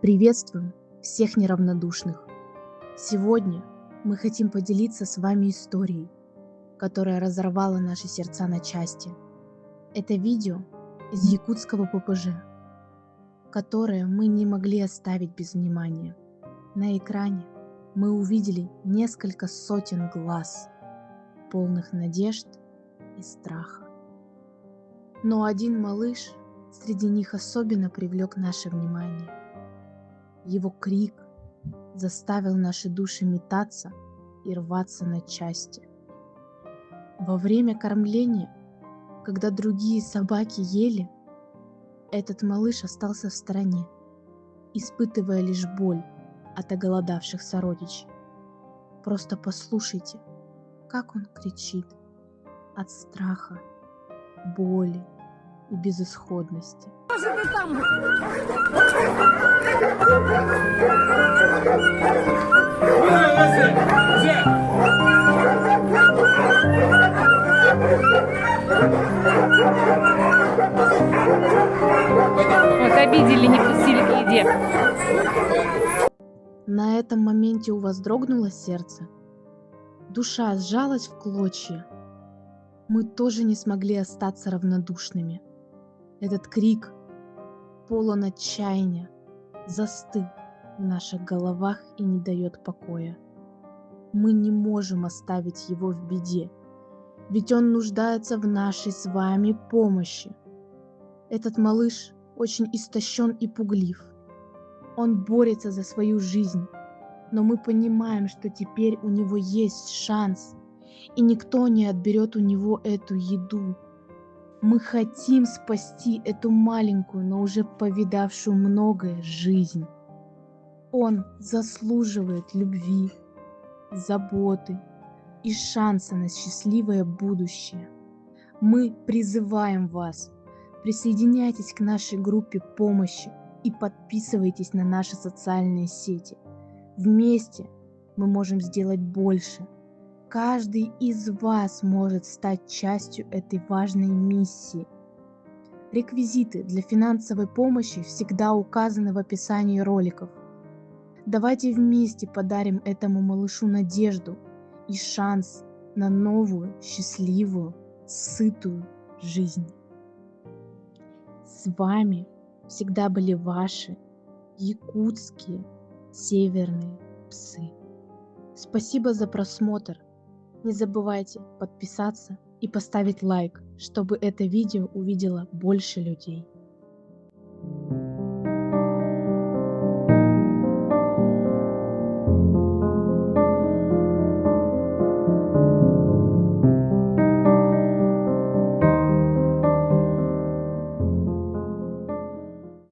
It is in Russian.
Приветствуем всех неравнодушных! Сегодня мы хотим поделиться с вами историей, которая разорвала наши сердца на части. Это видео из якутского ППЖ, которое мы не могли оставить без внимания. На экране мы увидели несколько сотен глаз, полных надежд и страха. Но один малыш среди них особенно привлек наше внимание. Его крик заставил наши души метаться и рваться на части. Во время кормления, когда другие собаки ели, этот малыш остался в стороне, испытывая лишь боль от оголодавших сородичей. Просто послушайте, как он кричит от страха, боли и безысходности. Вот обидели, не пустили к еде. На этом моменте у вас дрогнуло сердце? Душа сжалась в клочья. Мы тоже не смогли остаться равнодушными. Этот крик, полон отчаяния, застыл в наших головах и не дает покоя. Мы не можем оставить его в беде, ведь он нуждается в нашей с вами помощи. Этот малыш очень истощен и пуглив. Он борется за свою жизнь, но мы понимаем, что теперь у него есть шанс, и никто не отберет у него эту еду. Мы хотим спасти эту маленькую, но уже повидавшую многое жизнь. Он заслуживает любви, заботы и шанса на счастливое будущее. Мы призываем вас, присоединяйтесь к нашей группе помощи и подписывайтесь на наши социальные сети. Вместе мы можем сделать больше. Каждый из вас может стать частью этой важной миссии. Реквизиты для финансовой помощи всегда указаны в описании роликов. Давайте вместе подарим этому малышу надежду и шанс на новую, счастливую, сытую жизнь. С вами всегда были ваши якутские северные псы. Спасибо за просмотр. Не забывайте подписаться и поставить лайк, чтобы это видео увидело больше людей.